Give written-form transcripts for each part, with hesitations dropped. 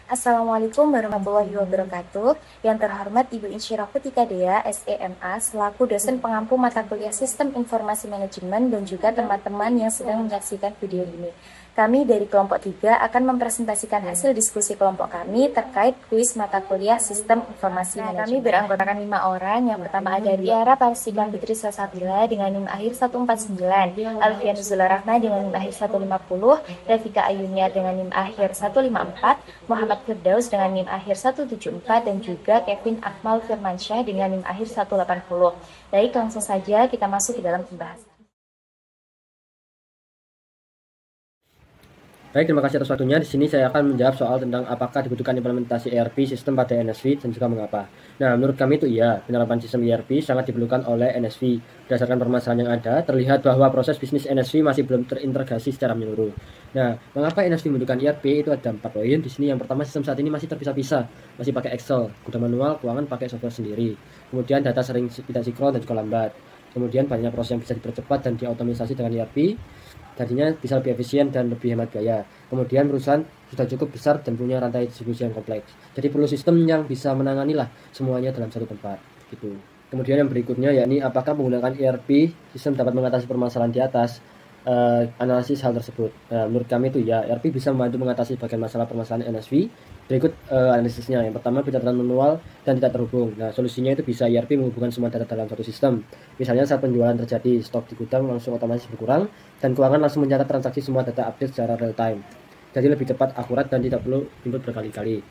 Assalamualaikum warahmatullahi wabarakatuh. Yang terhormat Ibu Insyirah Putika Dea, SEMA, selaku dosen pengampu mata kuliah Sistem Informasi Manajemen dan juga teman-teman yang sedang menyaksikan video ini. Kami dari kelompok 3 akan mempresentasikan hasil diskusi kelompok kami terkait kuis mata kuliah Sistem Informasi Manajemen. Kami beranggotakan 5 orang. Yang pertama ada Tiara Parsika Fitri Salsabila dengan NIM akhir 149, Alfian Nuzula Rahma dengan NIM akhir 150, Rafika Ayunia dengan NIM akhir 154, Muhammad Firdaus dengan NIM akhir 174, dan juga Kevin Akmal Firmansyah dengan NIM akhir 180. Baik, langsung saja kita masuk ke dalam pembahasan. Baik, terima kasih atas waktunya. Di sini saya akan menjawab soal tentang apakah dibutuhkan implementasi ERP sistem pada NSV dan juga mengapa. Nah, menurut kami itu iya, penerapan sistem ERP sangat diperlukan oleh NSV. Berdasarkan permasalahan yang ada, terlihat bahwa proses bisnis NSV masih belum terintegrasi secara menyeluruh. Nah, mengapa NSV membutuhkan ERP? Itu ada 4 poin. Di sini yang pertama, sistem saat ini masih terpisah-pisah, masih pakai Excel, kuda manual, keuangan pakai software sendiri. Kemudian data sering tidak sinkron dan juga lambat. Kemudian banyak proses yang bisa dipercepat dan diotomisasi dengan ERP. Tadinya bisa lebih efisien dan lebih hemat biaya. Kemudian perusahaan sudah cukup besar dan punya rantai distribusi yang kompleks. Jadi perlu sistem yang bisa menangani lah semuanya dalam satu tempat gitu. Kemudian yang berikutnya yakni apakah menggunakan ERP sistem dapat mengatasi permasalahan di atas. Analisis hal tersebut. Menurut kami itu ya, ERP bisa membantu mengatasi bagian masalah permasalahan NSV. Berikut analisisnya. Yang pertama, pencatatan manual dan tidak terhubung. Nah, solusinya itu bisa ERP menghubungkan semua data dalam satu sistem. Misalnya saat penjualan terjadi, stok di gudang langsung otomatis berkurang dan keuangan langsung mencatat transaksi semua data update secara real time. Jadi lebih cepat, akurat, dan tidak perlu input berkali-kali.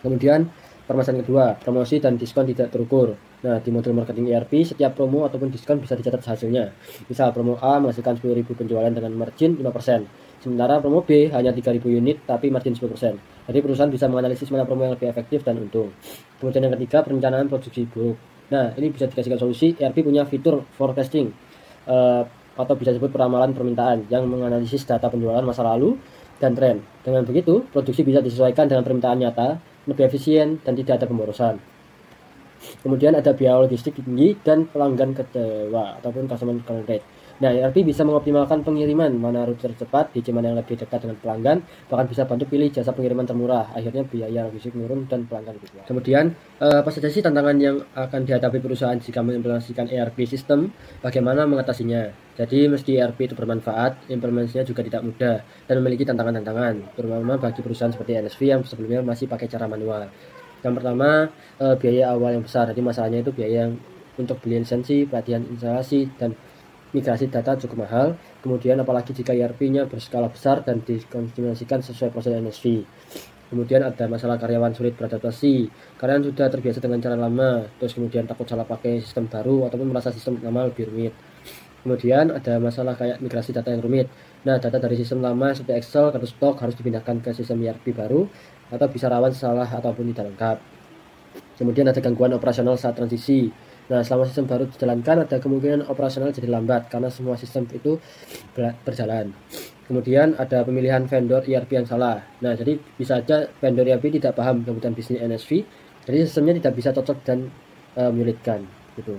Kemudian permasalahan kedua, promosi dan diskon tidak terukur. Nah, di model marketing ERP, setiap promo ataupun diskon bisa dicatat hasilnya. Misal promo A menghasilkan 10.000 penjualan dengan margin 5%. Sementara promo B hanya 3.000 unit tapi margin 10%. Jadi perusahaan bisa menganalisis mana promo yang lebih efektif dan untung. Kemudian yang ketiga, perencanaan produksi buruk. Nah, ini bisa dikasihkan solusi. ERP punya fitur forecasting atau bisa disebut peramalan permintaan yang menganalisis data penjualan masa lalu dan tren. Dengan begitu, produksi bisa disesuaikan dengan permintaan nyata, lebih efisien, dan tidak ada pemborosan. Kemudian ada biaya logistik tinggi dan pelanggan kecewa ataupun customer conversion rate. Nah, ERP bisa mengoptimalkan pengiriman, mana rute tercepat, di mana yang lebih dekat dengan pelanggan, bahkan bisa bantu pilih jasa pengiriman termurah. Akhirnya biaya logistik menurun dan pelanggan lebih puas. Kemudian, apa saja sih tantangan yang akan dihadapi perusahaan jika mengimplementasikan ERP sistem? Bagaimana mengatasinya? Jadi, meski ERP itu bermanfaat, implementasinya juga tidak mudah dan memiliki tantangan-tantangan, terutama bagi perusahaan seperti NSV yang sebelumnya masih pakai cara manual. Yang pertama, biaya awal yang besar. Jadi masalahnya itu biaya yang untuk beli lisensi, pelatihan instalasi, dan migrasi data cukup mahal. Kemudian apalagi jika ERP-nya berskala besar dan dikonfigurasikan sesuai proses NSV. Kemudian ada masalah karyawan sulit beradaptasi. Karyawan sudah terbiasa dengan cara lama, terus kemudian takut salah pakai sistem baru ataupun merasa sistem lama lebih rumit. Kemudian ada masalah kayak migrasi data yang rumit. Nah, data dari sistem lama seperti Excel, kartu stok harus dipindahkan ke sistem ERP baru atau bisa rawan salah ataupun tidak lengkap. Kemudian ada gangguan operasional saat transisi. Nah, selama sistem baru dijalankan ada kemungkinan operasional jadi lambat karena semua sistem itu berjalan. Kemudian ada pemilihan vendor ERP yang salah. Nah, jadi bisa saja vendor ERP tidak paham kebutuhan bisnis NSV, jadi sistemnya tidak bisa cocok dan menyulitkan gitu.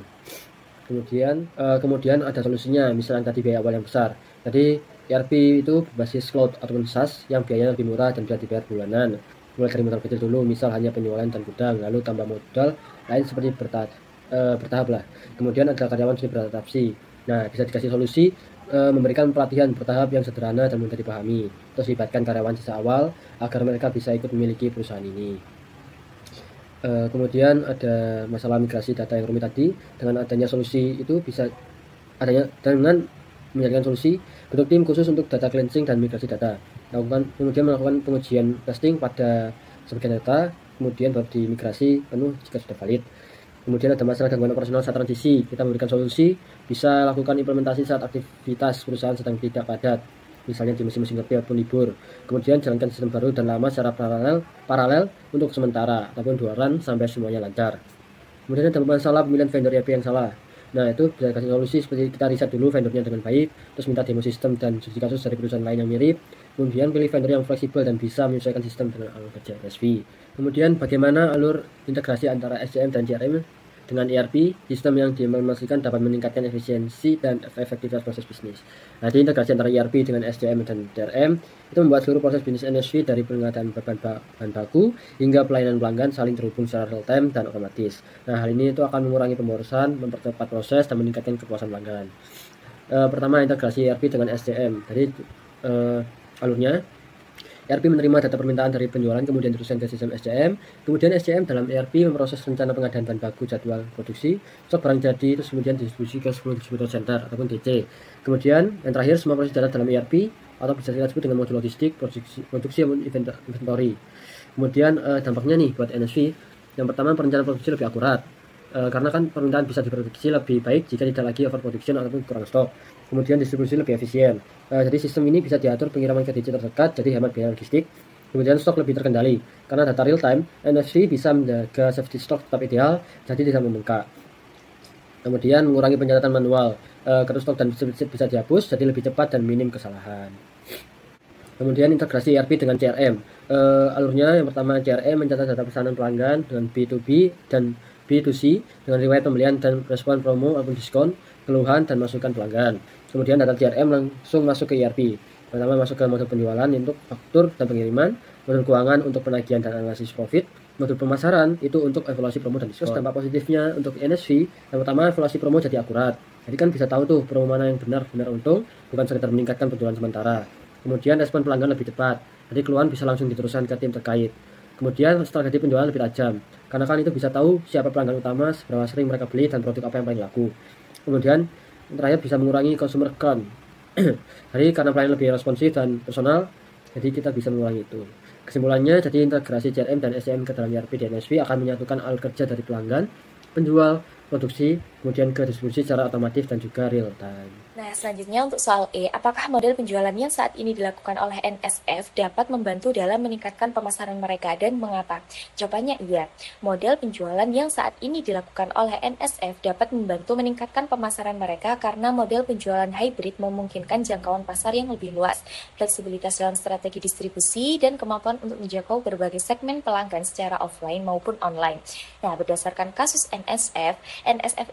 Kemudian ada solusinya, misalnya tadi biaya awal yang besar. Jadi ERP itu berbasis cloud ataupun SaaS yang biayanya lebih murah dan bisa dibayar bulanan. Mulai dari modal kecil dulu, misal hanya penjualan dan gudang, lalu tambah modal lain seperti bertahap lah. Kemudian ada karyawan sulit beradaptasi. Nah, bisa dikasih solusi memberikan pelatihan bertahap yang sederhana dan mudah dipahami. Terus libatkan karyawan sejak awal agar mereka bisa ikut memiliki perusahaan ini. Kemudian ada masalah migrasi data yang rumit tadi. Dengan adanya solusi itu bisa dengan menjadikan solusi bentuk tim khusus untuk data cleansing dan migrasi data. Kemudian melakukan pengujian testing pada sebagian data, kemudian baru dimigrasi penuh jika sudah valid. Kemudian ada masalah gangguan operasional saat transisi. Kita memberikan solusi, bisa lakukan implementasi saat aktivitas perusahaan sedang tidak padat, misalnya di musim-musim sepi ataupun libur. Kemudian jalankan sistem baru dan lama secara paralel untuk sementara ataupun 2 run sampai semuanya lancar. Kemudian ada masalah pemilihan vendor ERP yang salah. Nah, itu bisa kasih solusi seperti kita riset dulu vendornya dengan baik, terus minta demo sistem dan studi kasus dari perusahaan lain yang mirip. Kemudian pilih vendor yang fleksibel dan bisa menyesuaikan sistem dengan alur kerja NSV. Kemudian bagaimana alur integrasi antara SCM dan CRM? Dengan ERP, sistem yang diimplementasikan dapat meningkatkan efisiensi dan efektivitas proses bisnis. Nah, di integrasi antara ERP dengan SDM dan CRM itu membuat seluruh proses bisnis NSV dari pengadaan bahan baku hingga pelayanan pelanggan saling terhubung secara real time dan otomatis. Nah, hal ini itu akan mengurangi pemborosan, mempercepat proses, dan meningkatkan kepuasan pelanggan. Pertama, integrasi ERP dengan SDM. Jadi alurnya ERP menerima data permintaan dari penjualan kemudian diteruskan ke sistem SCM. Kemudian SCM dalam ERP memproses rencana pengadaan bahan baku, jadwal produksi, stok barang jadi, terus kemudian distribusi ke 10 distributor center ataupun DC. Kemudian yang terakhir, semua proses data dalam ERP atau bisa kita sebut dengan modul logistik, produksi inventory. Kemudian dampaknya nih buat NSV, yang pertama perencanaan produksi lebih akurat. Karena kan permintaan bisa diproduksi lebih baik jika tidak lagi overproduction ataupun kurang stok. Kemudian distribusi lebih efisien. Jadi sistem ini bisa diatur pengiriman ke DC terdekat, jadi hemat biaya logistik. Kemudian stok lebih terkendali. Karena data real time, NFC bisa menjaga safety stock tetap ideal, jadi tidak membengkak. Kemudian mengurangi pencatatan manual. Kartu stok dan defisit bisa dihapus, jadi lebih cepat dan minim kesalahan. Kemudian integrasi ERP dengan CRM. Alurnya yang pertama, CRM mencatat data pesanan pelanggan dengan B2B dan B2C dengan riwayat pembelian dan respon promo ataupun diskon, keluhan dan masukan pelanggan. Kemudian data CRM langsung masuk ke ERP. Pertama masuk ke modul penjualan untuk faktur dan pengiriman, modul keuangan untuk penagihan dan analisis profit, modul pemasaran itu untuk evaluasi promo dan diskon. Terus dampak positifnya untuk NSV, yang pertama evaluasi promo jadi akurat. Jadi kan bisa tahu tuh promo mana yang benar-benar untung, bukan sekedar meningkatkan penjualan sementara. Kemudian respon pelanggan lebih cepat, jadi keluhan bisa langsung diteruskan ke tim terkait. Kemudian strategi penjualan lebih tajam, karena kan itu bisa tahu siapa pelanggan utama, seberapa sering mereka beli, dan produk apa yang paling laku. Kemudian terakhir bisa mengurangi consumer count. Jadi karena pelayanan lebih responsif dan personal, jadi kita bisa mengurangi itu. Kesimpulannya, jadi integrasi CRM dan SCM ke dalam ERP dan NSV akan menyatukan alat kerja dari pelanggan, penjual, produksi, kemudian ke distribusi secara otomatis dan juga real time. Nah, selanjutnya untuk soal E, apakah model penjualan yang saat ini dilakukan oleh NSF dapat membantu dalam meningkatkan pemasaran mereka dan mengapa? Jawabannya iya. Model penjualan yang saat ini dilakukan oleh NSF dapat membantu meningkatkan pemasaran mereka karena model penjualan hybrid memungkinkan jangkauan pasar yang lebih luas, fleksibilitas dalam strategi distribusi, dan kemampuan untuk menjangkau berbagai segmen pelanggan secara offline maupun online. Nah, berdasarkan kasus NSF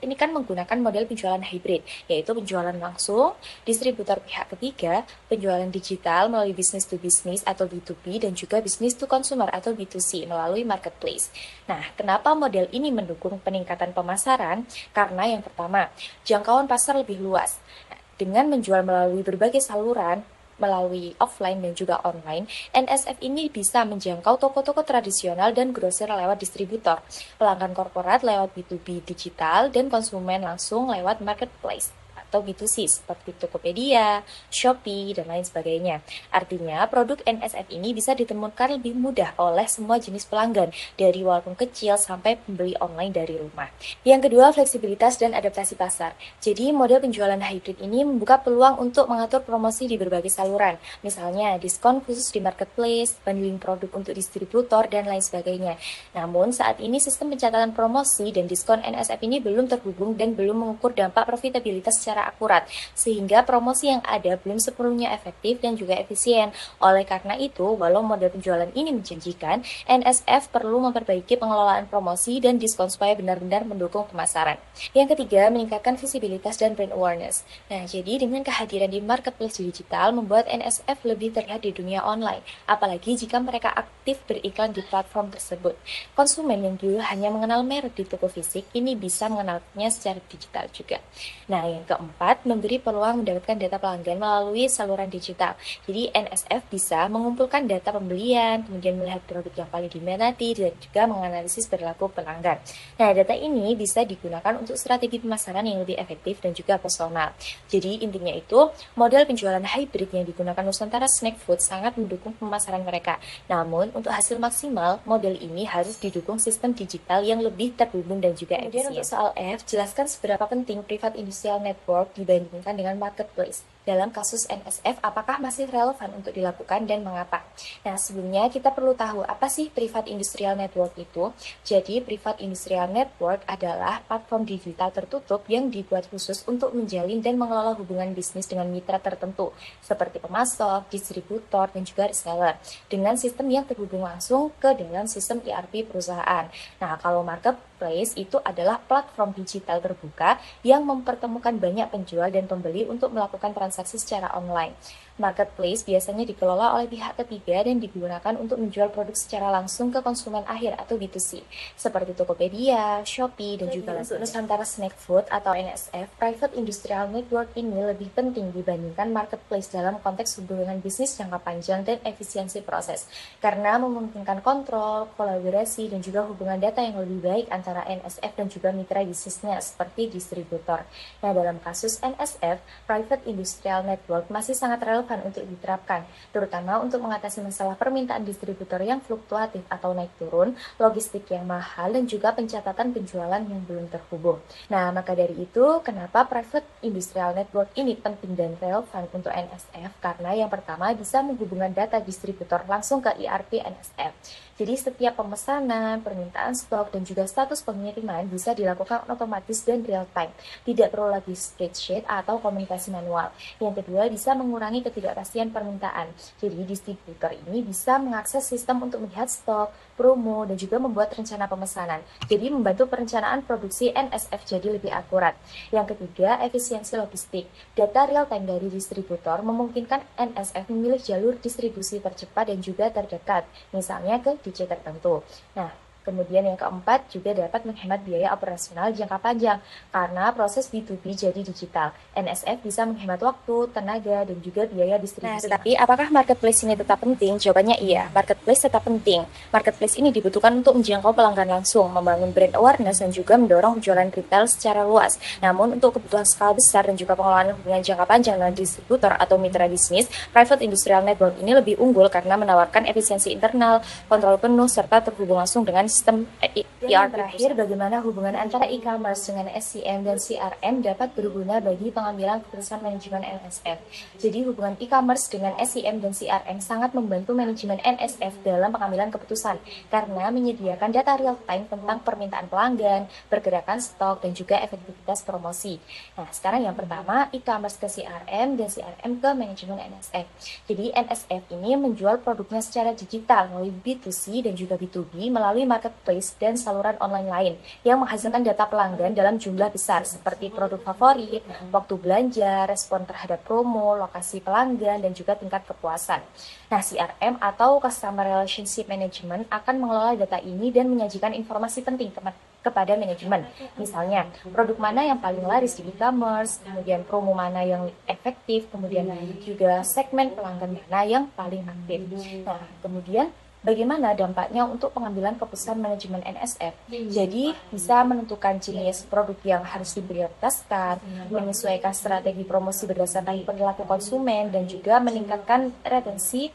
ini kan menggunakan model penjualan hybrid, yaitu penjualan langsung, distributor pihak ketiga, penjualan digital melalui business to business atau B2B, dan juga business to consumer atau B2C melalui marketplace. Nah, kenapa model ini mendukung peningkatan pemasaran? Karena yang pertama, jangkauan pasar lebih luas. Nah, dengan menjual melalui berbagai saluran, melalui offline dan juga online, NSF ini bisa menjangkau toko-toko tradisional dan grosir lewat distributor, pelanggan korporat lewat B2B digital, dan konsumen langsung lewat marketplace atau B2C seperti Tokopedia, Shopee, dan lain sebagainya. Artinya, produk NSF ini bisa ditemukan lebih mudah oleh semua jenis pelanggan, dari walaupun kecil sampai pembeli online dari rumah. Yang kedua, fleksibilitas dan adaptasi pasar. Jadi, model penjualan hybrid ini membuka peluang untuk mengatur promosi di berbagai saluran, misalnya diskon khusus di marketplace, bundling produk untuk distributor, dan lain sebagainya. Namun, saat ini sistem pencatatan promosi dan diskon NSF ini belum terhubung dan belum mengukur dampak profitabilitas secara akurat, sehingga promosi yang ada belum sepenuhnya efektif dan juga efisien. Oleh karena itu, walau model penjualan ini menjanjikan, NSF perlu memperbaiki pengelolaan promosi dan diskon supaya benar-benar mendukung pemasaran. Yang ketiga, meningkatkan visibilitas dan brand awareness. Nah, jadi dengan kehadiran di marketplace digital membuat NSF lebih terlihat di dunia online, apalagi jika mereka aktif beriklan di platform tersebut. Konsumen yang dulu hanya mengenal merek di toko fisik, ini bisa mengenalnya secara digital juga. Nah, yang keempat, memberi peluang mendapatkan data pelanggan melalui saluran digital. Jadi NSF bisa mengumpulkan data pembelian, kemudian melihat produk yang paling diminati, dan juga menganalisis perilaku pelanggan. Nah, data ini bisa digunakan untuk strategi pemasaran yang lebih efektif dan juga personal. Jadi intinya itu, model penjualan hybrid yang digunakan Nusantara Snack Food sangat mendukung pemasaran mereka. Namun, untuk hasil maksimal, model ini harus didukung sistem digital yang lebih terhubung dan juga efisien. Kemudian untuk soal F, jelaskan seberapa penting Private Industrial Network dibandingkan dengan marketplace. dalam kasus NSF apakah masih relevan untuk dilakukan dan mengapa? Nah, sebelumnya kita perlu tahu apa sih Private Industrial Network itu. Jadi, Private Industrial Network adalah platform digital tertutup yang dibuat khusus untuk menjalin dan mengelola hubungan bisnis dengan mitra tertentu, seperti pemasok, distributor, dan juga reseller, dengan sistem yang terhubung langsung ke dalam sistem ERP perusahaan. Nah, kalau marketplace itu adalah platform digital terbuka yang mempertemukan banyak penjual dan pembeli untuk melakukan transaksi secara online. Marketplace biasanya dikelola oleh pihak ketiga dan digunakan untuk menjual produk secara langsung ke konsumen akhir atau B2C, seperti Tokopedia, Shopee, dan juga untuk Nusantara Snack Food atau NSF, Private Industrial Network ini lebih penting dibandingkan marketplace dalam konteks hubungan bisnis jangka panjang dan efisiensi proses, karena memungkinkan kontrol, kolaborasi, dan juga hubungan data yang lebih baik antara NSF dan juga mitra bisnisnya seperti distributor. Nah, dalam kasus NSF, Private Industrial Network masih sangat relevan untuk diterapkan, terutama untuk mengatasi masalah permintaan distributor yang fluktuatif atau naik turun, logistik yang mahal, dan juga pencatatan penjualan yang belum terhubung. Nah, maka dari itu, kenapa Private Industrial Network ini penting dan relevan untuk NSF? Karena yang pertama bisa menghubungkan data distributor langsung ke ERP NSF. Jadi setiap pemesanan, permintaan stok, dan juga status pengiriman bisa dilakukan otomatis dan real time. Tidak perlu lagi spreadsheet atau komunikasi manual. Yang kedua, bisa mengurangi ketidakpastian permintaan. Jadi distributor ini bisa mengakses sistem untuk melihat stok, promo, dan juga membuat rencana pemesanan. Jadi membantu perencanaan produksi NSF jadi lebih akurat. Yang ketiga, efisiensi logistik. Data real time dari distributor memungkinkan NSF memilih jalur distribusi tercepat dan juga terdekat, misalnya ke DJ tertentu. Nah, kemudian yang keempat juga dapat menghemat biaya operasional jangka panjang karena proses B2B jadi digital. NSF bisa menghemat waktu, tenaga, dan juga biaya distribusi. Nah, tetapi apakah marketplace ini tetap penting? Jawabannya iya, marketplace tetap penting. Marketplace ini dibutuhkan untuk menjangkau pelanggan langsung, membangun brand awareness, dan juga mendorong penjualan retail secara luas. Namun untuk kebutuhan skala besar dan juga pengelolaan hubungan jangka panjang dengan distributor atau mitra bisnis, Private Industrial Network ini lebih unggul karena menawarkan efisiensi internal, kontrol penuh, serta terhubung langsung dengan sistem ERP. Terakhir, bagaimana hubungan antara e-commerce dengan SCM dan CRM dapat berguna bagi pengambilan keputusan manajemen NSF. Jadi hubungan e-commerce dengan SCM dan CRM sangat membantu manajemen NSF dalam pengambilan keputusan karena menyediakan data real time tentang permintaan pelanggan, pergerakan stok, dan juga efektivitas promosi. Nah, sekarang yang pertama, e-commerce ke CRM dan CRM ke manajemen NSF. Jadi NSF ini menjual produknya secara digital melalui B2C dan juga B2B melalui marketplace dan saluran online lain yang menghasilkan data pelanggan dalam jumlah besar seperti produk favorit, waktu belanja, respon terhadap promo, lokasi pelanggan, dan juga tingkat kepuasan. Nah, CRM atau Customer Relationship Management akan mengelola data ini dan menyajikan informasi penting kepada manajemen. Misalnya, produk mana yang paling laris di e-commerce, kemudian promo mana yang efektif, kemudian juga segmen pelanggan mana yang paling aktif. Nah, kemudian bagaimana dampaknya untuk pengambilan keputusan manajemen NSF? Jadi bisa menentukan jenis produk yang harus diprioritaskan, menyesuaikan strategi promosi berdasarkan perilaku konsumen, dan juga meningkatkan retensi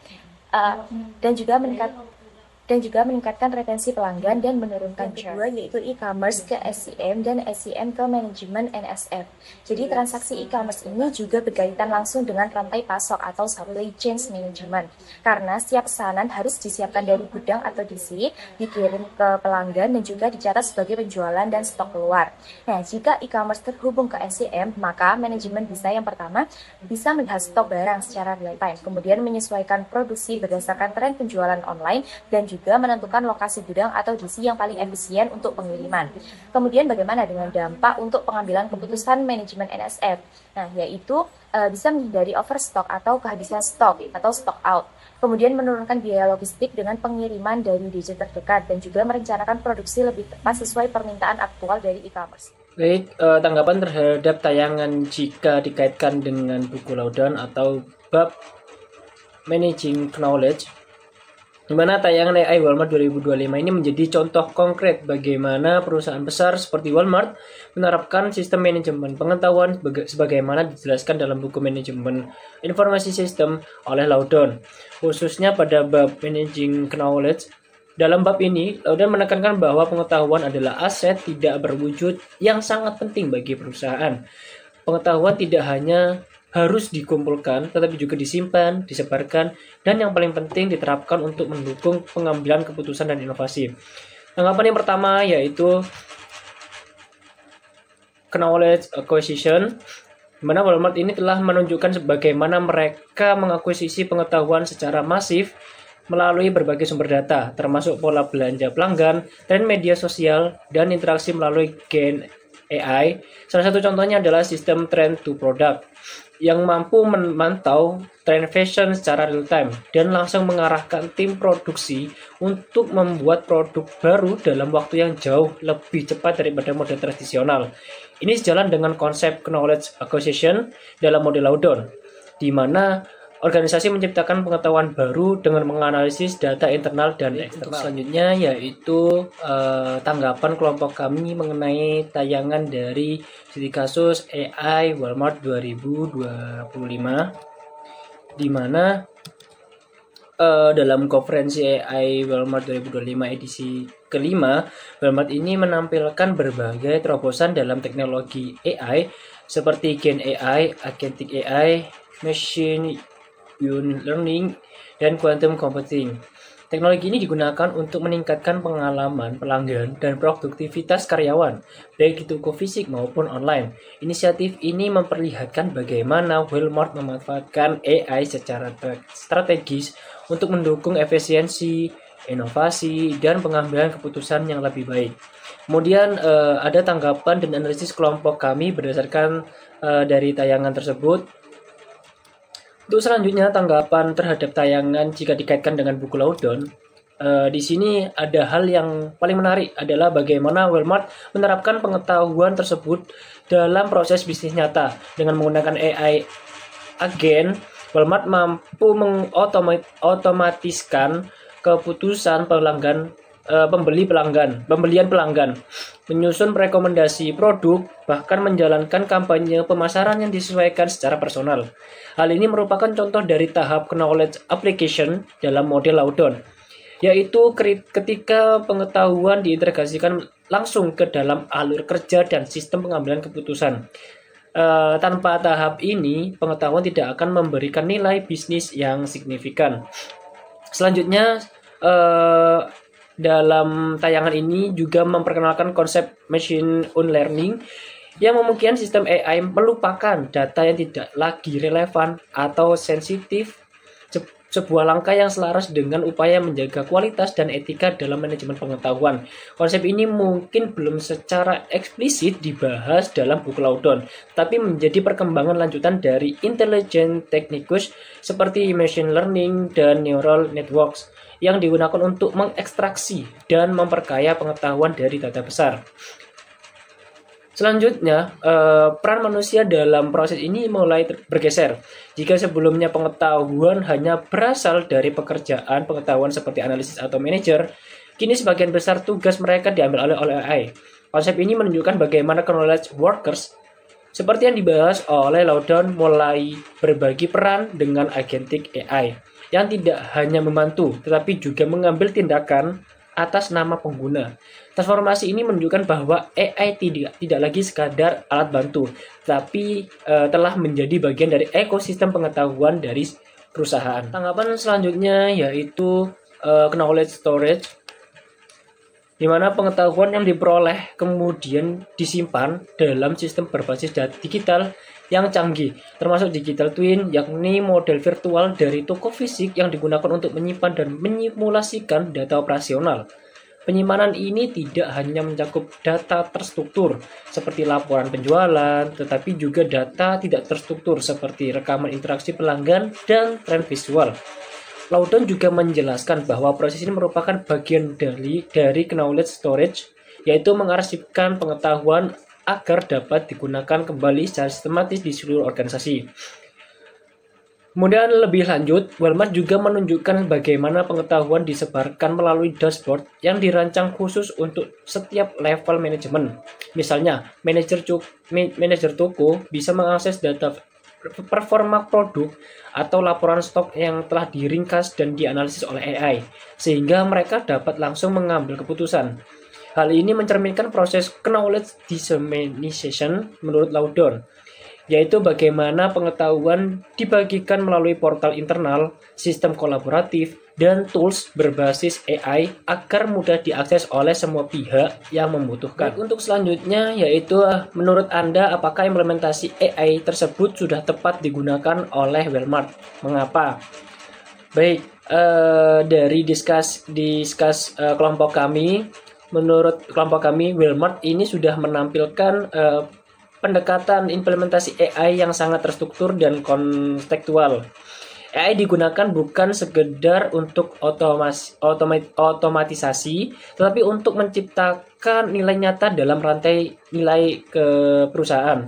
dan juga meningkatkan retensi pelanggan dan menurunkan churn. Kedua yaitu e-commerce ke SCM dan SCM ke manajemen NSF. Jadi transaksi e-commerce ini juga berkaitan langsung dengan rantai pasok atau supply chain management. Karena setiap pesanan harus disiapkan dari gudang atau DC, dikirim ke pelanggan, dan juga dicatat sebagai penjualan dan stok keluar. Nah, jika e-commerce terhubung ke SCM, maka manajemen bisa yang pertama bisa melihat stok barang secara real time, kemudian menyesuaikan produksi berdasarkan tren penjualan online, dan juga menentukan lokasi gudang atau DC yang paling efisien untuk pengiriman. Kemudian bagaimana dengan dampak untuk pengambilan keputusan manajemen NSF? Nah, yaitu bisa menghindari overstock atau kehabisan stok atau stock out. Kemudian menurunkan biaya logistik dengan pengiriman dari DC terdekat dan juga merencanakan produksi lebih tepat sesuai permintaan aktual dari e-commerce. Baik, tanggapan terhadap tayangan jika dikaitkan dengan buku Laudan atau bab Managing Knowledge, di mana tayangan AI Walmart 2025 ini menjadi contoh konkret bagaimana perusahaan besar seperti Walmart menerapkan sistem manajemen pengetahuan sebagaimana dijelaskan dalam buku Manajemen Informasi Sistem oleh Laudan, khususnya pada bab Managing Knowledge. Dalam bab ini, Laudan menekankan bahwa pengetahuan adalah aset tidak berwujud yang sangat penting bagi perusahaan. Pengetahuan tidak hanya harus dikumpulkan, tetapi juga disimpan, disebarkan, dan yang paling penting diterapkan untuk mendukung pengambilan keputusan dan inovasi. Tanggapan yang pertama yaitu knowledge acquisition, di mana Walmart ini telah menunjukkan bagaimana mereka mengakuisisi pengetahuan secara masif melalui berbagai sumber data, termasuk pola belanja pelanggan, tren media sosial, dan interaksi melalui Gen AI. Salah satu contohnya adalah sistem Trend to Product yang mampu memantau tren fashion secara real time dan langsung mengarahkan tim produksi untuk membuat produk baru dalam waktu yang jauh lebih cepat daripada model tradisional. Ini sejalan dengan konsep knowledge acquisition dalam model Loudon, di mana organisasi menciptakan pengetahuan baru dengan menganalisis data internal dan eksternal. Selanjutnya yaitu tanggapan kelompok kami mengenai tayangan dari studi kasus AI Walmart 2025, di mana dalam konferensi AI Walmart 2025 edisi kelima, Walmart ini menampilkan berbagai terobosan dalam teknologi AI seperti Gen AI, Agentic AI, Machine Learning, dan Quantum Computing. Teknologi ini digunakan untuk meningkatkan pengalaman pelanggan dan produktivitas karyawan, baik di toko fisik maupun online. Inisiatif ini memperlihatkan bagaimana Walmart memanfaatkan AI secara strategis untuk mendukung efisiensi, inovasi, dan pengambilan keputusan yang lebih baik. Kemudian ada tanggapan dan analisis kelompok kami berdasarkan dari tayangan tersebut. Untuk selanjutnya tanggapan terhadap tayangan jika dikaitkan dengan buku Loudon, di sini ada hal yang paling menarik adalah bagaimana Walmart menerapkan pengetahuan tersebut dalam proses bisnis nyata. Dengan menggunakan AI agen, Walmart mampu mengotomatiskan keputusan pembelian pelanggan, menyusun rekomendasi produk, bahkan menjalankan kampanye pemasaran yang disesuaikan secara personal. Hal ini merupakan contoh dari tahap knowledge application dalam model Loudon, yaitu ketika pengetahuan diintegrasikan langsung ke dalam alur kerja dan sistem pengambilan keputusan. Tanpa tahap ini, pengetahuan tidak akan memberikan nilai bisnis yang signifikan. Selanjutnya, dalam tayangan ini juga memperkenalkan konsep machine learning yang memungkinkan sistem AI melupakan data yang tidak lagi relevan atau sensitif, sebuah langkah yang selaras dengan upaya menjaga kualitas dan etika dalam manajemen pengetahuan. Konsep ini mungkin belum secara eksplisit dibahas dalam buku Loudon, tapi menjadi perkembangan lanjutan dari intelligent techniques seperti machine learning dan neural networks yang digunakan untuk mengekstraksi dan memperkaya pengetahuan dari data besar. Selanjutnya, peran manusia dalam proses ini mulai bergeser. Jika sebelumnya pengetahuan hanya berasal dari pekerjaan pengetahuan seperti analisis atau manajer, kini sebagian besar tugas mereka diambil oleh AI. Konsep ini menunjukkan bagaimana knowledge workers, seperti yang dibahas oleh Loudon, mulai berbagi peran dengan agentic AI, yang tidak hanya membantu, tetapi juga mengambil tindakan atas nama pengguna. Transformasi ini menunjukkan bahwa AI tidak lagi sekadar alat bantu, tapi telah menjadi bagian dari ekosistem pengetahuan dari perusahaan. Tanggapan selanjutnya yaitu knowledge storage, di mana pengetahuan yang diperoleh kemudian disimpan dalam sistem berbasis data digital yang canggih, termasuk digital twin, yakni model virtual dari toko fisik yang digunakan untuk menyimpan dan menyimulasikan data operasional. Penyimpanan ini tidak hanya mencakup data terstruktur seperti laporan penjualan, tetapi juga data tidak terstruktur seperti rekaman interaksi pelanggan dan tren visual. Loudon juga menjelaskan bahwa proses ini merupakan bagian dari knowledge storage, yaitu mengarsipkan pengetahuan agar dapat digunakan kembali secara sistematis di seluruh organisasi. Kemudian lebih lanjut, Walmart juga menunjukkan bagaimana pengetahuan disebarkan melalui dashboard yang dirancang khusus untuk setiap level manajemen. Misalnya, manajer toko bisa mengakses data performa produk atau laporan stok yang telah diringkas dan dianalisis oleh AI, sehingga mereka dapat langsung mengambil keputusan. Hal ini mencerminkan proses knowledge dissemination menurut Loudon, yaitu bagaimana pengetahuan dibagikan melalui portal internal, sistem kolaboratif, dan tools berbasis AI agar mudah diakses oleh semua pihak yang membutuhkan. Untuk selanjutnya yaitu menurut Anda apakah implementasi AI tersebut sudah tepat digunakan oleh Walmart? Mengapa? Baik, dari diskus kelompok kami, menurut kelompok kami Walmart ini sudah menampilkan pendekatan implementasi AI yang sangat terstruktur dan kontekstual. AI digunakan bukan sekedar untuk otomatisasi, tetapi untuk menciptakan nilai nyata dalam rantai nilai ke perusahaan.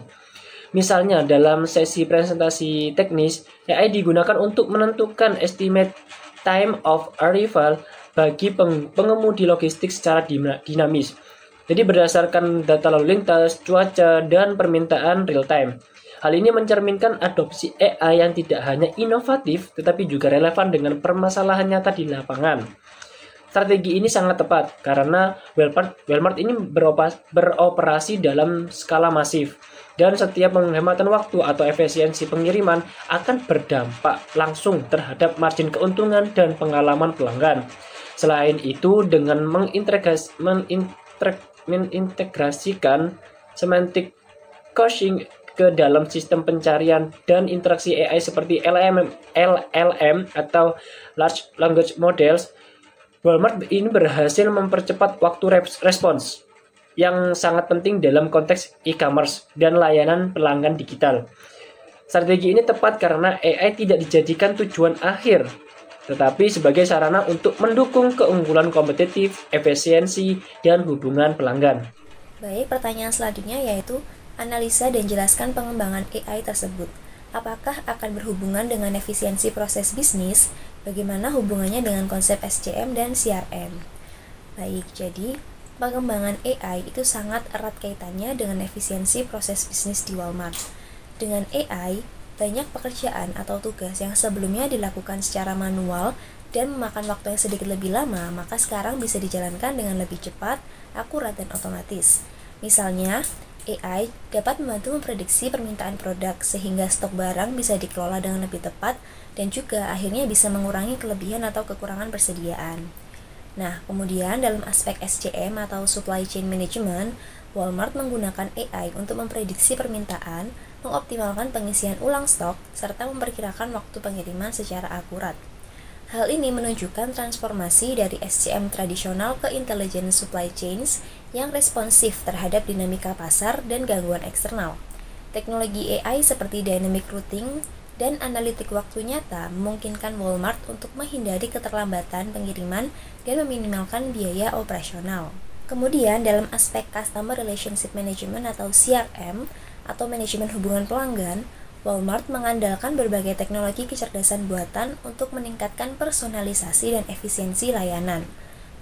Misalnya, dalam sesi presentasi teknis, AI digunakan untuk menentukan estimate time of arrival bagi pengemudi logistik secara dinamis. Jadi berdasarkan data lalu lintas, cuaca, dan permintaan real time. Hal ini mencerminkan adopsi AI yang tidak hanya inovatif, tetapi juga relevan dengan permasalahan nyata di lapangan. Strategi ini sangat tepat karena Walmart ini beroperasi dalam skala masif, dan setiap penghematan waktu atau efisiensi pengiriman akan berdampak langsung terhadap margin keuntungan dan pengalaman pelanggan. Selain itu, dengan mengintegrasikan semantic caching ke dalam sistem pencarian dan interaksi AI seperti LLM atau Large Language Models, Walmart ini berhasil mempercepat waktu respons yang sangat penting dalam konteks e-commerce dan layanan pelanggan digital. Strategi ini tepat karena AI tidak dijadikan tujuan akhir, tetapi sebagai sarana untuk mendukung keunggulan kompetitif, efisiensi, dan hubungan pelanggan. Baik, pertanyaan selanjutnya yaitu analisa dan jelaskan pengembangan AI tersebut. Apakah akan berhubungan dengan efisiensi proses bisnis? Bagaimana hubungannya dengan konsep SCM dan CRM? Baik, jadi pengembangan AI itu sangat erat kaitannya dengan efisiensi proses bisnis di Walmart. Dengan AI, banyak pekerjaan atau tugas yang sebelumnya dilakukan secara manual dan memakan waktu yang sedikit lebih lama, maka sekarang bisa dijalankan dengan lebih cepat, akurat, dan otomatis. Misalnya, AI dapat membantu memprediksi permintaan produk sehingga stok barang bisa dikelola dengan lebih tepat dan juga akhirnya bisa mengurangi kelebihan atau kekurangan persediaan. Nah, kemudian dalam aspek SCM atau Supply Chain Management, Walmart menggunakan AI untuk memprediksi permintaan, mengoptimalkan pengisian ulang stok, serta memperkirakan waktu pengiriman secara akurat. Hal ini menunjukkan transformasi dari SCM tradisional ke Intelligent Supply Chains yang responsif terhadap dinamika pasar dan gangguan eksternal. Teknologi AI seperti Dynamic Routing dan analitik waktu nyata memungkinkan Walmart untuk menghindari keterlambatan pengiriman dan meminimalkan biaya operasional. Kemudian dalam aspek Customer Relationship Management atau CRM atau manajemen hubungan pelanggan, Walmart mengandalkan berbagai teknologi kecerdasan buatan untuk meningkatkan personalisasi dan efisiensi layanan.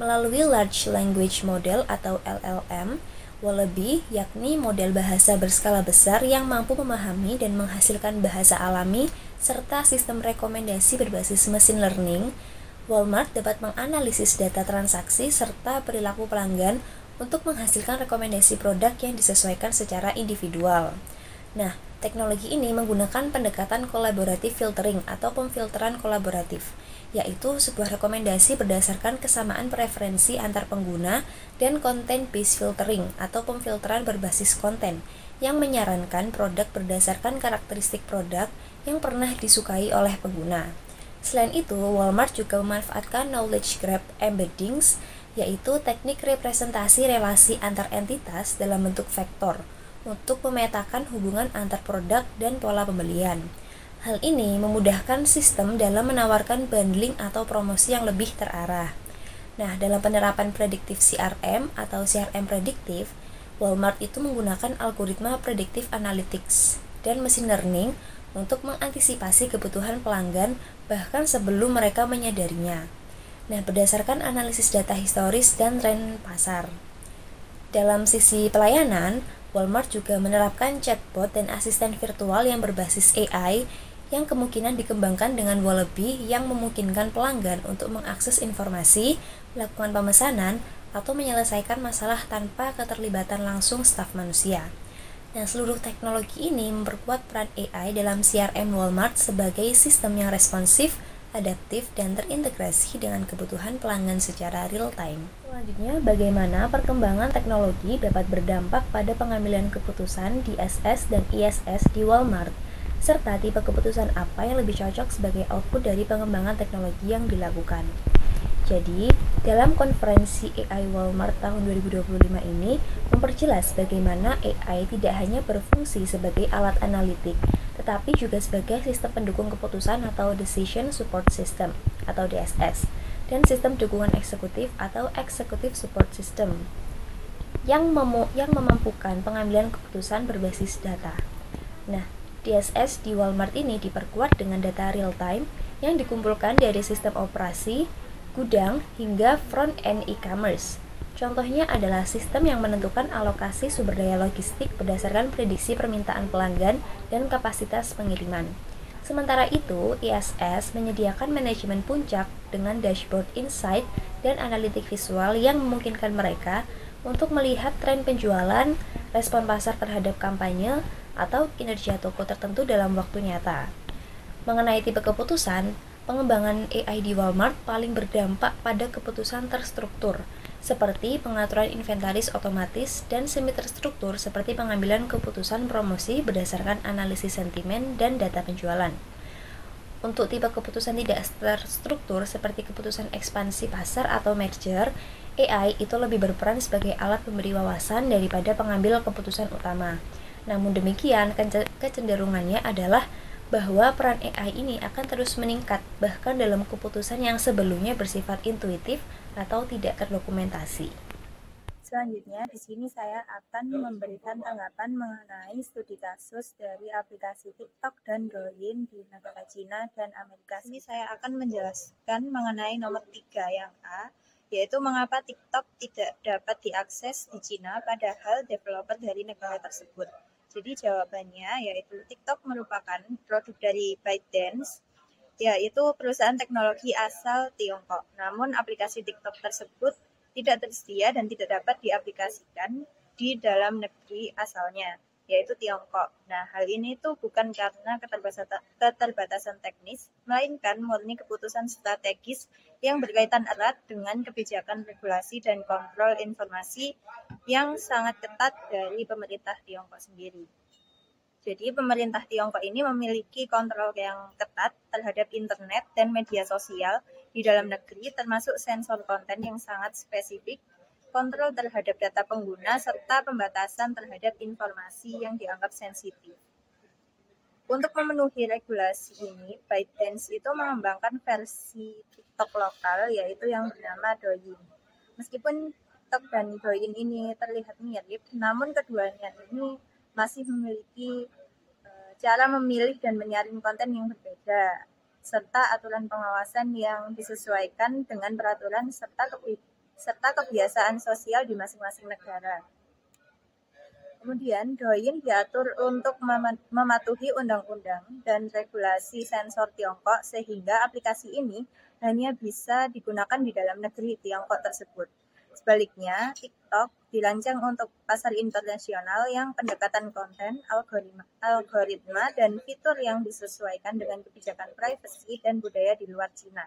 Melalui Large Language Model atau LLM, Wallaby yakni model bahasa berskala besar yang mampu memahami dan menghasilkan bahasa alami serta sistem rekomendasi berbasis machine learning, Walmart dapat menganalisis data transaksi serta perilaku pelanggan untuk menghasilkan rekomendasi produk yang disesuaikan secara individual. Nah, teknologi ini menggunakan pendekatan kolaboratif filtering atau pemfilteran kolaboratif, yaitu sebuah rekomendasi berdasarkan kesamaan preferensi antar pengguna dan content-based filtering atau pemfilteran berbasis konten yang menyarankan produk berdasarkan karakteristik produk yang pernah disukai oleh pengguna. Selain itu, Walmart juga memanfaatkan knowledge graph embeddings, yaitu teknik representasi relasi antar entitas dalam bentuk vektor untuk memetakan hubungan antar produk dan pola pembelian. Hal ini memudahkan sistem dalam menawarkan bundling atau promosi yang lebih terarah. Nah, dalam penerapan prediktif CRM atau CRM prediktif, Walmart itu menggunakan algoritma predictive analytics dan machine learning untuk mengantisipasi kebutuhan pelanggan bahkan sebelum mereka menyadarinya. Nah, berdasarkan analisis data historis dan tren pasar. Dalam sisi pelayanan, Walmart juga menerapkan chatbot dan asisten virtual yang berbasis AI yang kemungkinan dikembangkan dengan Wallaby yang memungkinkan pelanggan untuk mengakses informasi, melakukan pemesanan, atau menyelesaikan masalah tanpa keterlibatan langsung staf manusia. Nah, seluruh teknologi ini memperkuat peran AI dalam CRM Walmart sebagai sistem yang responsif, adaptif, dan terintegrasi dengan kebutuhan pelanggan secara real-time. Selanjutnya, bagaimana perkembangan teknologi dapat berdampak pada pengambilan keputusan di SS dan ISS di Walmart, serta tipe keputusan apa yang lebih cocok sebagai output dari pengembangan teknologi yang dilakukan. Jadi, dalam konferensi AI Walmart tahun 2025 ini memperjelas bagaimana AI tidak hanya berfungsi sebagai alat analitik, tetapi juga sebagai sistem pendukung keputusan atau Decision Support System atau DSS, dan sistem dukungan eksekutif atau Executive Support System yang memampukan pengambilan keputusan berbasis data. Nah, DSS di Walmart ini diperkuat dengan data real-time yang dikumpulkan dari sistem operasi, gudang, hingga front-end e-commerce. Contohnya adalah sistem yang menentukan alokasi sumber daya logistik berdasarkan prediksi permintaan pelanggan dan kapasitas pengiriman. Sementara itu, ISS menyediakan manajemen puncak dengan dashboard insight dan analitik visual yang memungkinkan mereka untuk melihat tren penjualan, respon pasar terhadap kampanye, atau kinerja toko tertentu dalam waktu nyata. Mengenai tipe keputusan, pengembangan AI di Walmart paling berdampak pada keputusan terstruktur, seperti pengaturan inventaris otomatis, dan semi terstruktur seperti pengambilan keputusan promosi berdasarkan analisis sentimen dan data penjualan. Untuk tipe keputusan tidak terstruktur seperti keputusan ekspansi pasar atau merger, AI itu lebih berperan sebagai alat pemberi wawasan daripada pengambil keputusan utama. Namun demikian, kecenderungannya adalah bahwa peran AI ini akan terus meningkat, bahkan dalam keputusan yang sebelumnya bersifat intuitif atau tidak terdokumentasi. Selanjutnya, di sini saya akan memberikan tanggapan mengenai studi kasus dari aplikasi TikTok dan Douyin di negara Cina dan Amerika. Ini saya akan menjelaskan mengenai nomor 3 yang A, yaitu mengapa TikTok tidak dapat diakses di Cina padahal developer dari negara tersebut. Jadi jawabannya yaitu TikTok merupakan produk dari ByteDance, yaitu perusahaan teknologi asal Tiongkok. Namun aplikasi TikTok tersebut tidak tersedia dan tidak dapat diaplikasikan di dalam negeri asalnya, yaitu Tiongkok. Nah, hal ini tuh bukan karena keterbatasan teknis, melainkan murni keputusan strategis yang berkaitan erat dengan kebijakan regulasi dan kontrol informasi yang sangat ketat dari pemerintah Tiongkok sendiri. Jadi pemerintah Tiongkok ini memiliki kontrol yang ketat terhadap internet dan media sosial di dalam negeri, termasuk sensor konten yang sangat spesifik, kontrol terhadap data pengguna, serta pembatasan terhadap informasi yang dianggap sensitif. Untuk memenuhi regulasi ini, ByteDance itu mengembangkan versi TikTok lokal, yaitu yang bernama Douyin. Meskipun TikTok dan Douyin ini terlihat mirip, namun keduanya ini masih memiliki cara memilih dan menyaring konten yang berbeda, serta aturan pengawasan yang disesuaikan dengan peraturan serta kebiasaan sosial di masing-masing negara. Kemudian, Douyin diatur untuk mematuhi undang-undang dan regulasi sensor Tiongkok sehingga aplikasi ini hanya bisa digunakan di dalam negeri Tiongkok tersebut. Sebaliknya, TikTok dirancang untuk pasar internasional yang pendekatan konten, algoritma, dan fitur yang disesuaikan dengan kebijakan privasi dan budaya di luar Cina.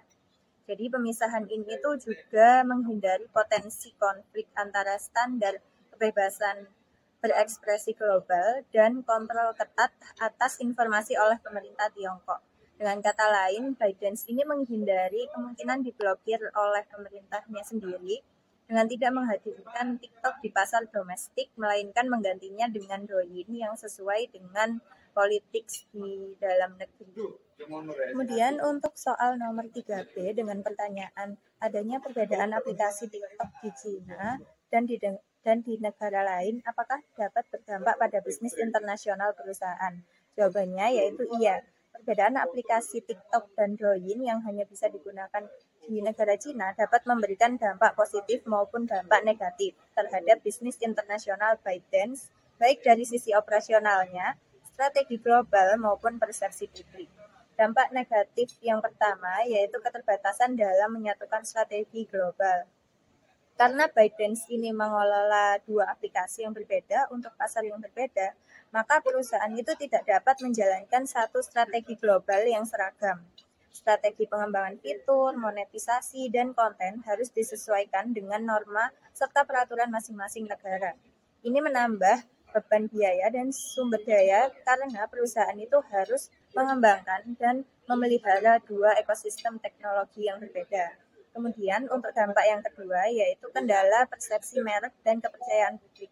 Jadi pemisahan ini tuh juga menghindari potensi konflik antara standar kebebasan berekspresi global dan kontrol ketat atas informasi oleh pemerintah Tiongkok. Dengan kata lain, ByteDance ini menghindari kemungkinan diblokir oleh pemerintahnya sendiri dengan tidak menghadirkan TikTok di pasar domestik, melainkan menggantinya dengan Douyin yang sesuai dengan politik di dalam negeri. Kemudian untuk soal nomor 3B dengan pertanyaan adanya perbedaan aplikasi TikTok di Cina dan di negara lain, apakah dapat berdampak pada bisnis internasional perusahaan? Jawabannya yaitu iya. Perbedaan aplikasi TikTok dan Douyin yang hanya bisa digunakan di negara Cina dapat memberikan dampak positif maupun dampak negatif terhadap bisnis internasional ByteDance, baik dari sisi operasionalnya, strategi global maupun persepsi publik. Dampak negatif yang pertama yaitu keterbatasan dalam menyatukan strategi global. Karena ByteDance ini mengelola dua aplikasi yang berbeda untuk pasar yang berbeda, maka perusahaan itu tidak dapat menjalankan satu strategi global yang seragam. Strategi pengembangan fitur, monetisasi, dan konten harus disesuaikan dengan norma serta peraturan masing-masing negara. Ini menambah beban biaya dan sumber daya karena perusahaan itu harus mengembangkan dan memelihara dua ekosistem teknologi yang berbeda. Kemudian untuk dampak yang kedua yaitu kendala persepsi merek dan kepercayaan publik.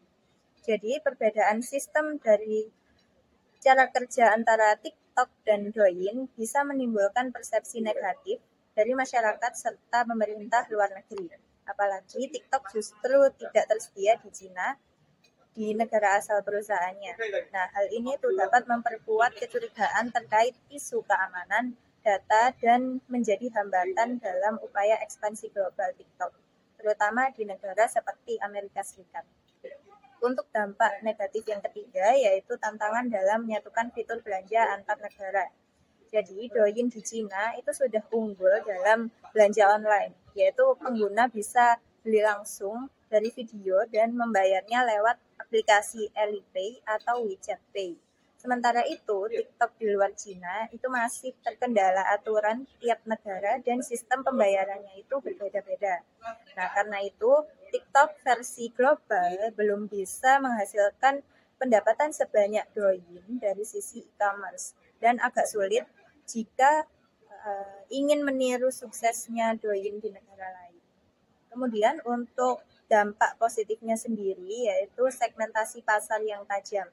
Jadi perbedaan sistem dari cara kerja antara TikTok dan Douyin bisa menimbulkan persepsi negatif dari masyarakat serta pemerintah luar negeri. Apalagi TikTok justru tidak tersedia di Cina, di negara asal perusahaannya. Nah, hal ini tuh dapat memperkuat kecurigaan terkait isu keamanan data dan menjadi hambatan dalam upaya ekspansi global TikTok, terutama di negara seperti Amerika Serikat. Untuk dampak negatif yang ketiga yaitu tantangan dalam menyatukan fitur belanja antar negara. Jadi Douyin di Cina itu sudah unggul dalam belanja online, yaitu pengguna bisa beli langsung dari video dan membayarnya lewat aplikasi Alipay atau WeChat Pay. Sementara itu, TikTok di luar Cina itu masih terkendala aturan tiap negara dan sistem pembayarannya itu berbeda-beda. Nah, karena itu, TikTok versi global belum bisa menghasilkan pendapatan sebanyak Douyin dari sisi e-commerce dan agak sulit jika ingin meniru suksesnya Douyin di negara lain. Kemudian untuk dampak positifnya sendiri yaitu segmentasi pasar yang tajam.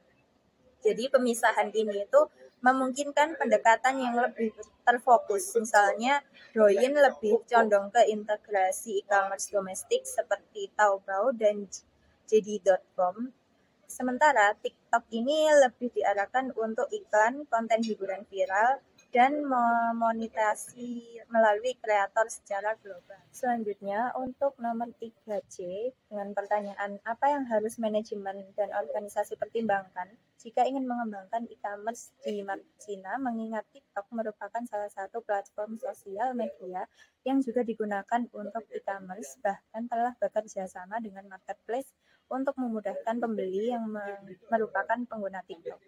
Jadi pemisahan ini itu memungkinkan pendekatan yang lebih terfokus. Misalnya Douyin lebih condong ke integrasi e-commerce domestik seperti Taobao dan JD.com. Sementara TikTok ini lebih diarahkan untuk iklan, konten hiburan viral, dan memonetasi melalui kreator secara global. Selanjutnya untuk nomor 3C dengan pertanyaan apa yang harus manajemen dan organisasi pertimbangkan jika ingin mengembangkan e-commerce di market Cina, mengingat TikTok merupakan salah satu platform sosial media yang juga digunakan untuk e-commerce, bahkan telah bekerja sama dengan marketplace untuk memudahkan pembeli yang merupakan pengguna TikTok.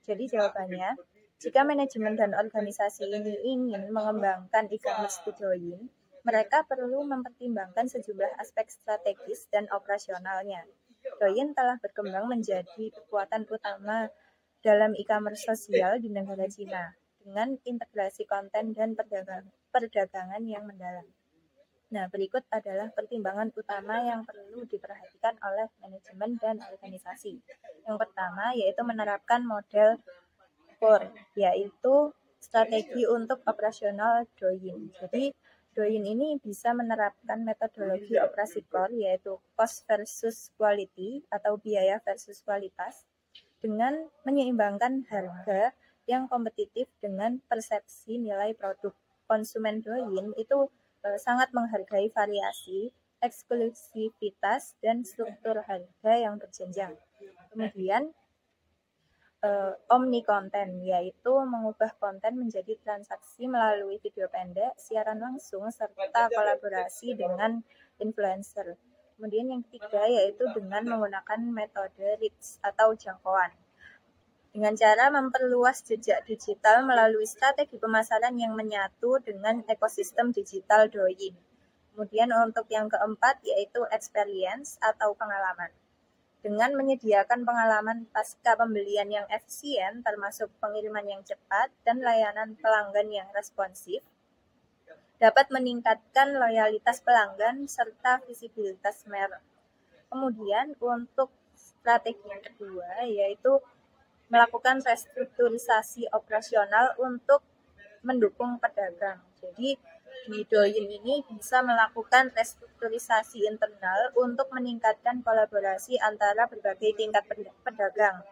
Jadi jawabannya, jika manajemen dan organisasi ini ingin mengembangkan e-commerce di Douyin, mereka perlu mempertimbangkan sejumlah aspek strategis dan operasionalnya. Douyin telah berkembang menjadi kekuatan utama dalam e-commerce sosial di negara Cina dengan integrasi konten dan perdagangan yang mendalam. Nah, berikut adalah pertimbangan utama yang perlu diperhatikan oleh manajemen dan organisasi. Yang pertama yaitu menerapkan model core, yaitu strategi untuk operasional Douyin. Jadi Douyin ini bisa menerapkan metodologi operasi core yaitu cost versus quality atau biaya versus kualitas dengan menyeimbangkan harga yang kompetitif dengan persepsi nilai produk. Konsumen Douyin itu sangat menghargai variasi, eksklusivitas, dan struktur harga yang berjenjang. Kemudian omni konten, yaitu mengubah konten menjadi transaksi melalui video pendek, siaran langsung, serta kolaborasi dengan influencer. Kemudian yang ketiga yaitu dengan menggunakan metode reach atau jangkauan. Dengan cara memperluas jejak digital melalui strategi pemasaran yang menyatu dengan ekosistem digital Douyin. Kemudian untuk yang keempat yaitu experience atau pengalaman. Dengan menyediakan pengalaman pasca pembelian yang efisien, termasuk pengiriman yang cepat dan layanan pelanggan yang responsif, dapat meningkatkan loyalitas pelanggan serta visibilitas merek. Kemudian untuk strategi yang kedua yaitu melakukan restrukturisasi operasional untuk mendukung pedagang. Jadi di Douyin ini bisa melakukan restrukturisasi internal untuk meningkatkan kolaborasi antara berbagai tingkat pedagang.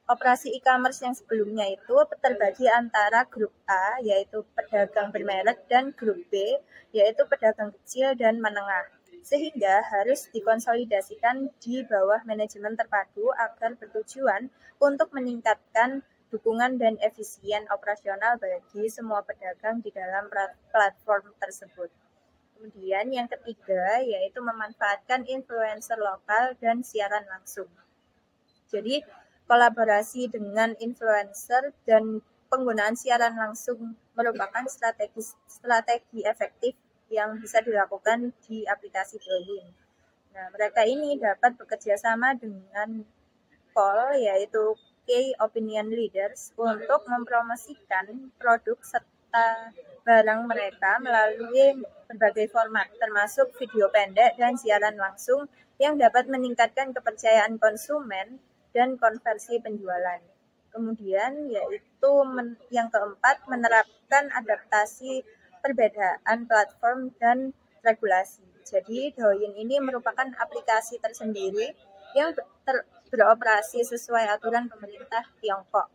Operasi e-commerce yang sebelumnya itu terbagi antara grup A, yaitu pedagang bermerek, dan grup B, yaitu pedagang kecil dan menengah, sehingga harus dikonsolidasikan di bawah manajemen terpadu agar bertujuan untuk meningkatkan dukungan dan efisien operasional bagi semua pedagang di dalam platform tersebut. Kemudian yang ketiga yaitu memanfaatkan influencer lokal dan siaran langsung. Jadi kolaborasi dengan influencer dan penggunaan siaran langsung merupakan strategi efektif yang bisa dilakukan di aplikasi Douyin. Nah, mereka ini dapat bekerja sama dengan KOL yaitu Key Opinion Leaders untuk mempromosikan produk serta barang mereka melalui berbagai format termasuk video pendek dan siaran langsung yang dapat meningkatkan kepercayaan konsumen dan konversi penjualan. Kemudian yaitu yang keempat menerapkan adaptasi perbedaan platform dan regulasi. Jadi Douyin ini merupakan aplikasi tersendiri yang beroperasi sesuai aturan pemerintah Tiongkok.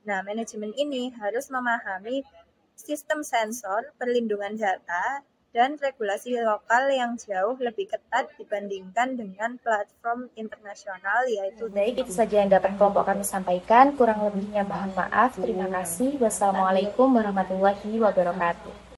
Nah, manajemen ini harus memahami sistem sensor, perlindungan data, dan regulasi lokal yang jauh lebih ketat dibandingkan dengan platform internasional yaitu. Baik, itu saja yang dapat kelompok kami sampaikan. Kurang lebihnya mohon maaf. Terima kasih. Wassalamualaikum warahmatullahi wabarakatuh.